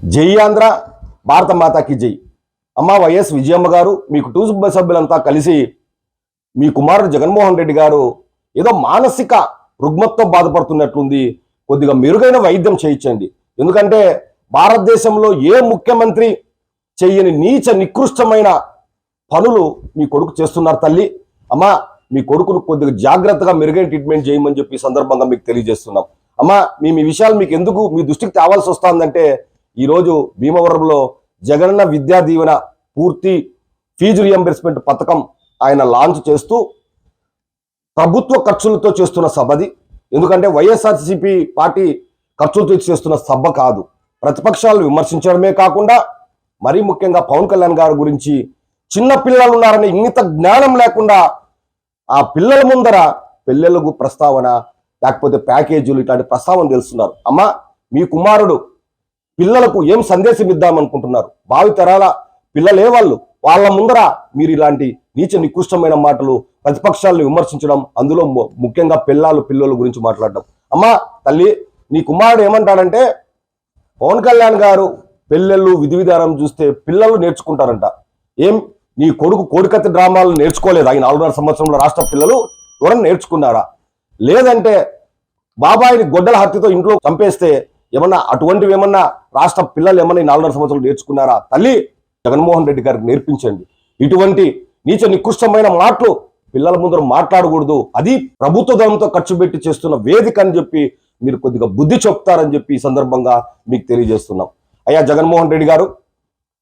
జై ఆంధ్ర, భారత మాతాకి జై. అమ్మ వైఎస్ విజయమ్మ గారు, మీ కుటుంబ సభ్యులంతా కలిసి మీ కుమారుడు జగన్మోహన్ రెడ్డి గారు ఏదో మానసిక రుగ్మతతో బాధపడుతున్నట్లుంది, కొద్దిగా మెరుగైన వైద్యం చేయించండి. ఎందుకంటే భారతదేశంలో ఏ ముఖ్యమంత్రి చెయ్యని నీచ నికృష్టమైన పనులు మీ కొడుకు చేస్తున్నారు తల్లి. అమ్మ, మీ కొడుకును కొద్దిగా జాగ్రత్తగా మెరుగైన ట్రీట్మెంట్ చేయమని చెప్పి ఈ సందర్భంగా మీకు తెలియజేస్తున్నాం. అమ్మ, మేము ఈ విషయాలు మీకు ఎందుకు మీ దృష్టికి తేవాల్సి వస్తుందంటే, ఈరోజు భీమవరంలో జగనన్న విద్యా దీవెన పూర్తి ఫీజు రియంబర్స్మెంట్ పథకం ఆయన లాంచ్ చేస్తూ ప్రభుత్వ ఖర్చులతో చేస్తున్న సభది. ఎందుకంటే వైఎస్ఆర్సీపీ పార్టీ ఖర్చులతో చేస్తున్న సభ కాదు. ప్రతిపక్షాలను విమర్శించడమే కాకుండా మరీ ముఖ్యంగా పవన్ కళ్యాణ్ గారి గురించి చిన్న పిల్లలు ఉన్నారనే ఇంగిత జ్ఞానం లేకుండా ఆ పిల్లల ముందర పెళ్ళిళ్ళకు ప్రస్తావన, లేకపోతే ప్యాకేజీలు, ఇట్లాంటి ప్రస్తావన తెలుస్తున్నారు. అమ్మ, మీ కుమారుడు పిల్లలకు ఏం సందేశం ఇద్దామనుకుంటున్నారు? భావి తరాల పిల్లలే వాళ్ళు. వాళ్ళ ముందర మీరు ఇలాంటి నీచ నికృష్టమైన మాటలు, ప్రతిపక్షాలను విమర్శించడం, అందులో ముఖ్యంగా పిల్లల గురించి మాట్లాడడం. అమ్మ తల్లి, నీ కుమారుడు ఏమంటాడంటే, పవన్ కళ్యాణ్ గారు పెళ్ళిళ్ళు విధి విధానం చూస్తే పిల్లలు నేర్చుకుంటారంట. ఏం నీ కొడుకు కోడికత్తి డ్రామాలు నేర్చుకోలేదా? ఈ 4.5 సంవత్సరంలో రాష్ట్ర పిల్లలు ఎవరైనా నేర్చుకున్నారా? లేదంటే బాబాయిని గొడ్డల హత్యతో ఇంట్లో చంపేస్తే ఏమన్నా అటువంటివి ఏమన్నా రాష్ట్ర పిల్లలు ఏమన్నా ఈ 4.5 సంవత్సరాలు నేర్చుకున్నారా? తల్లి, జగన్మోహన్ రెడ్డి గారికి నేర్పించండి. ఇటువంటి నీచ నికృష్టమైన మాటలు పిల్లల ముందర మాట్లాడకూడదు. అది ప్రభుత్వ ధనంతో ఖర్చు పెట్టి చేస్తున్న వేదిక అని చెప్పి మీరు కొద్దిగా బుద్ధి చెప్తారని చెప్పి ఈ సందర్భంగా మీకు తెలియజేస్తున్నాం. అయ్యా జగన్మోహన్ రెడ్డి గారు,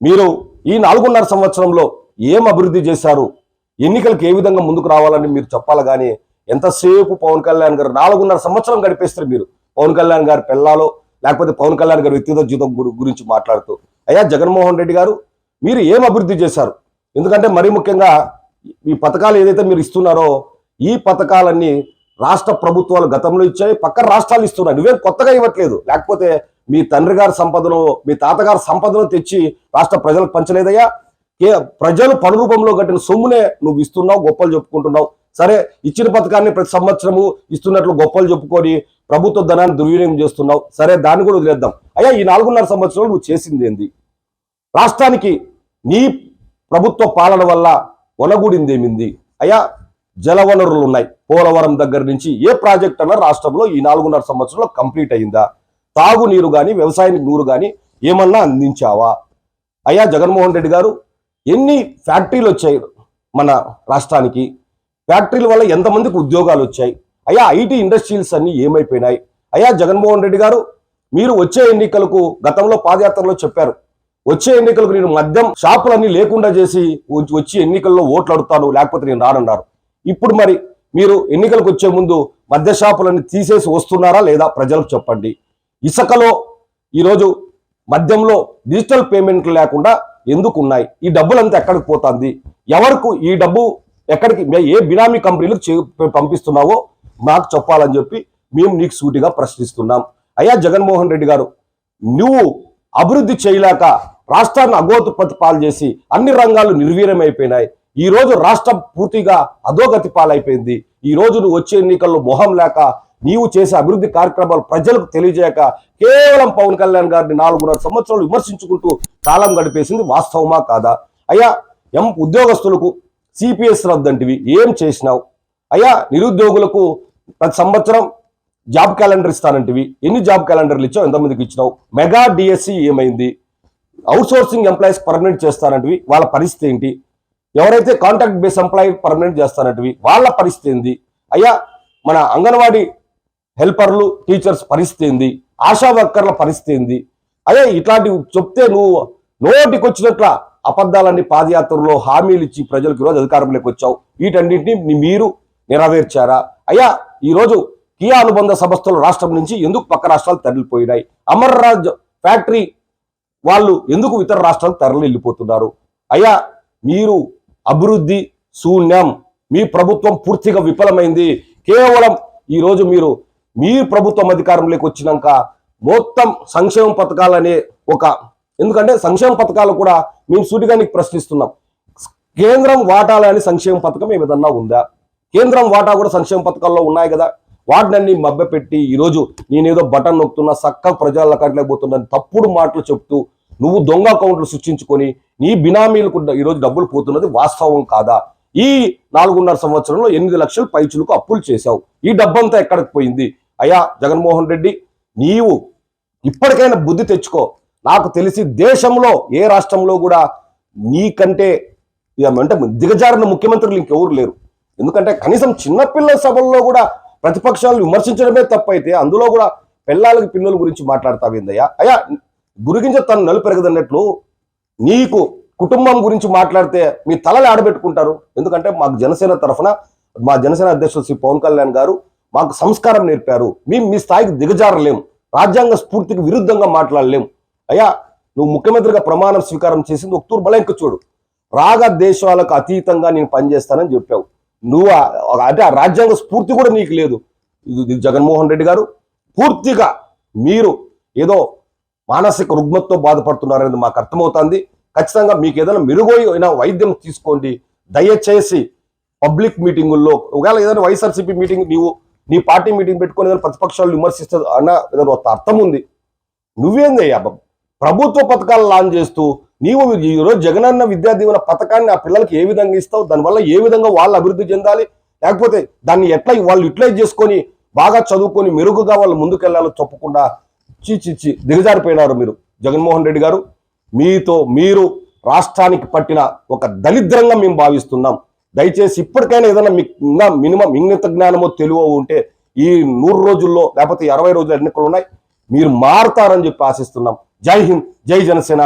మీరు ఈ 4.5 సంవత్సరంలో ఏం అభివృద్ధి చేశారు, ఎన్నికలకు ఏ విధంగా ముందుకు రావాలని మీరు చెప్పాలి. కానీ ఎంతసేపు పవన్ కళ్యాణ్ గారు 4.5 సంవత్సరం గడిపేస్తారు మీరు పవన్ కళ్యాణ్ గారి పిల్లాలో, లేకపోతే పవన్ కళ్యాణ్ గారి వ్యక్తిగత జీవితం గురించి మాట్లాడుతూ. అయ్యా జగన్మోహన్ రెడ్డి గారు, మీరు ఏం అభివృద్ధి చేశారు? ఎందుకంటే మరీ ముఖ్యంగా ఈ పథకాలు ఏదైతే మీరు ఇస్తున్నారో, ఈ పథకాలన్నీ రాష్ట్ర ప్రభుత్వాలు గతంలో ఇచ్చాయి, పక్కన రాష్ట్రాలు ఇస్తున్నాయి. నువ్వేం కొత్తగా ఇవ్వట్లేదు. లేకపోతే మీ తండ్రి గారి సంపదను, మీ తాతగారి సంపదను తెచ్చి రాష్ట్ర ప్రజలకు పంచలేదయ్యా. ప్రజలు పను రూపంలో కట్టిన సొమ్మునే నువ్వు ఇస్తున్నావు, గొప్పలు చెప్పుకుంటున్నావు. సరే, ఇచ్చిన పథకాన్ని ప్రతి సంవత్సరము ఇస్తున్నట్లు గొప్పలు చెప్పుకొని ప్రభుత్వ ధనాన్ని దుర్వినియోగం చేస్తున్నావు. సరే, దాన్ని కూడా వదిలేద్దాం. అయ్యా, ఈ 4.5 సంవత్సరాలు నువ్వు చేసింది ఏంది? రాష్ట్రానికి నీ ప్రభుత్వ పాలన వల్ల ఒనగూడింది ఏమింది? అయ్యా, జలవనరులు ఉన్నాయి. పోలవరం దగ్గర నుంచి ఏ ప్రాజెక్ట్ అన్నా రాష్ట్రంలో ఈ 4.5 సంవత్సరంలో కంప్లీట్ అయిందా? తాగునీరు కానీ, వ్యవసాయానికి నీరు కానీ ఏమన్నా అందించావా? అయ్యా జగన్మోహన్ రెడ్డి గారు, ఎన్ని ఫ్యాక్టరీలు వచ్చాయి మన రాష్ట్రానికి? ఫ్యాక్టరీల వల్ల ఎంతమందికి ఉద్యోగాలు వచ్చాయి? అయ్యా, ఐటీ ఇండస్ట్రీస్ అన్ని ఏమైపోయినాయి? అయ్యా జగన్మోహన్ రెడ్డి గారు, మీరు వచ్చే ఎన్నికలకు గతంలో పాదయాత్రలో చెప్పారు, వచ్చే ఎన్నికలకు నేను మద్యం షాపులన్నీ లేకుండా చేసి వచ్చి ఎన్నికల్లో ఓట్లు అడుగుతాను, లేకపోతే నేను రానన్నారు. ఇప్పుడు మరి మీరు ఎన్నికలకు వచ్చే ముందు మద్య షాపులన్నీ తీసేసి వస్తున్నారా లేదా? ప్రజలకు చెప్పండి. ఇసుకలో ఈరోజు మద్యంలో డిజిటల్ పేమెంట్లు లేకుండా ఎందుకు ఉన్నాయి? ఈ డబ్బులంతా ఎక్కడికి పోతుంది? ఎవరికి ఈ డబ్బు ఎక్కడికి, ఏ బినామీ కంపెనీలకు పంపిస్తున్నావో మాకు చెప్పాలని చెప్పి మేము నీకు సూటిగా ప్రశ్నిస్తున్నాం. అయ్యా జగన్మోహన్ రెడ్డి గారు, నువ్వు అభివృద్ధి చేయలేక రాష్ట్రాన్ని అగోతుపతి పాలు చేసి అన్ని రంగాలు నిర్వీర్యమైపోయినాయి. ఈ రోజు రాష్ట్రం పూర్తిగా అధోగతి పాలైపోయింది. ఈ రోజు నువ్వు వచ్చే ఎన్నికల్లో మొహం లేక నీవు చేసే అభివృద్ధి కార్యక్రమాలు ప్రజలకు తెలియజేయక కేవలం పవన్ కళ్యాణ్ గారిని 4.5 సంవత్సరాలు విమర్శించుకుంటూ కాలం గడిపేసింది వాస్తవమా కాదా? అయ్యా, ఉద్యోగస్తులకు సిపిఎస్ రద్దంటివి ఏం చేసినావు? అయ్యా, నిరుద్యోగులకు ప్రతి సంవత్సరం జాబ్ క్యాలెండర్ ఇస్తానంటివి, ఎన్ని జాబ్ క్యాలెండర్లు ఇచ్చావు? ఎంతమందికి ఇచ్చినావు? మెగా డిఎస్సి ఏమైంది? అవుట్సోర్సింగ్ ఎంప్లాయీస్ పర్మనెంట్ చేస్తానంటివి, వాళ్ళ పరిస్థితి ఏంటి? ఎవరైతే కాంట్రాక్ట్ బేస్ ఎంప్లాయీ పర్మనెంట్ చేస్తానంటివి, వాళ్ళ పరిస్థితి ఏంది? అయ్యా, మన అంగన్వాడీ హెల్పర్లు, టీచర్స్ పరిస్థితి ఏంది? ఆశా వర్కర్ల పరిస్థితి ఏంది? అయ్యా, ఇట్లాంటివి చెప్తే నువ్వు నోటికి వచ్చినట్ల అబద్ధాలన్నీ పాదయాత్రలో హామీలు ఇచ్చి ప్రజలకు ఈరోజు అధికారంలోకి వచ్చావు. వీటన్నింటినీ మీరు నెరవేర్చారా? అయ్యా, ఈరోజు కియా అనుబంధ సంస్థలు రాష్ట్రం నుంచి ఎందుకు పక్క రాష్ట్రాలు తరలిపోయినాయి? అమర్రాజ్ ఫ్యాక్టరీ వాళ్ళు ఎందుకు ఇతర రాష్ట్రాలు తరలి వెళ్ళిపోతున్నారు? అయ్యా, మీరు అభివృద్ధి శూన్యం. మీ ప్రభుత్వం పూర్తిగా విఫలమైంది. కేవలం ఈరోజు మీ ప్రభుత్వం అధికారంలోకి వచ్చినాక మొత్తం సంక్షేమ పథకాలనే ఎందుకంటే సంక్షేమ పథకాలు కూడా మేము సూటిగా నీకు ప్రశ్నిస్తున్నాం. కేంద్రం వాటాలని సంక్షేమ పథకం ఏ విధంగా ఉందా? కేంద్రం వాటా కూడా సంక్షేమ పథకాల్లో ఉన్నాయి కదా. వాటినన్నీ మభ్యపెట్టి ఈరోజు నేనేదో బటన్ నొక్కుతున్నా సక్క ప్రజల కట్టలేకపోతున్నాను తప్పుడు మాటలు చెప్తూ నువ్వు దొంగ అకౌంట్లు సృష్టించుకొని నీ బినామీలకు ఈరోజు డబ్బులు పోతున్నది వాస్తవం కాదా? ఈ 4.5 సంవత్సరంలో 8 లక్షల పైచులకు అప్పులు చేశావు. ఈ డబ్బంతా ఎక్కడికి పోయింది? అయ్యా జగన్మోహన్ రెడ్డి, నీవు ఇప్పటికైనా బుద్ధి తెచ్చుకో. నాకు తెలిసి దేశంలో ఏ రాష్ట్రంలో కూడా నీకంటే అంటే దిగజారిన ముఖ్యమంత్రులు ఇంకెవరు లేరు. ఎందుకంటే కనీసం చిన్నపిల్లల సభల్లో కూడా ప్రతిపక్షాలను విమర్శించడమే తప్పైతే అందులో కూడా పిల్లలకి పిల్లల గురించి మాట్లాడతావేందయ్యా? అయ్యా గురిగింజ తను నలుపెరగదన్నట్లు నీకు కుటుంబం గురించి మాట్లాడితే మీ తలలు ఆడబెట్టుకుంటారు. ఎందుకంటే మాకు జనసేన తరఫున మా జనసేన అధ్యక్షులు శ్రీ పవన్ కళ్యాణ్ గారు మాకు సంస్కారం నేర్పారు. మేము మీ స్థాయికి దిగజారలేం, రాజ్యాంగ స్ఫూర్తికి విరుద్ధంగా మాట్లాడలేం. అయ్యా నువ్వు ముఖ్యమంత్రిగా ప్రమాణం స్వీకారం చేసింది ఒక్తూరు బలంక చూడు, రాగ దేశాలకు అతీతంగా నేను పనిచేస్తానని చెప్పావు. నువ్వు అంటే ఆ రాజ్యాంగ స్ఫూర్తి కూడా నీకు లేదు. ఇది జగన్మోహన్ రెడ్డి గారు పూర్తిగా మీరు ఏదో మానసిక రుగ్మతతో బాధపడుతున్నారనేది మాకు అర్థమవుతుంది. ఖచ్చితంగా మీకు ఏదైనా మెరుగైన వైద్యం తీసుకోండి. దయచేసి పబ్లిక్ మీటింగుల్లో ఒకవేళ ఏదైనా వైఎస్ఆర్సీపీ మీటింగ్ నీ పార్టీ మీటింగ్ పెట్టుకొని ఏదైనా ప్రతిపక్షాలు విమర్శిస్తుంది అన్న ఏదైనా అర్థం ఉంది. నువ్వేందయ్యా ప్రభుత్వ పథకాలు లాంచ్ చేస్తూ నీవు ఈరోజు జగనన్న విద్యా దీవెన పథకాన్ని ఆ పిల్లలకి ఏ విధంగా ఇస్తావు? దానివల్ల ఏ విధంగా వాళ్ళు అభివృద్ధి చెందాలి? లేకపోతే దాన్ని ఎట్లా వాళ్ళు యూటిలైజ్ చేసుకొని బాగా చదువుకొని మెరుగుగా వాళ్ళు ముందుకెళ్లాలో చెప్పకుండా చీచిచ్చి దిగజారిపోయినారు మీరు. జగన్మోహన్ రెడ్డి గారు, మీరు రాష్ట్రానికి పట్టిన ఒక దరిద్రంగా మేము భావిస్తున్నాం. దయచేసి ఇప్పటికైనా ఏదైనా మీకు మినిమం ఇంగిత జ్ఞానమో తెలివో ఉంటే ఈ 100 రోజుల్లో లేకపోతే 60 రోజులు ఎన్నికలు ఉన్నాయి, మీరు మారుతారని చెప్పి ఆశిస్తున్నాం. జై హింద్, జై జనసేన.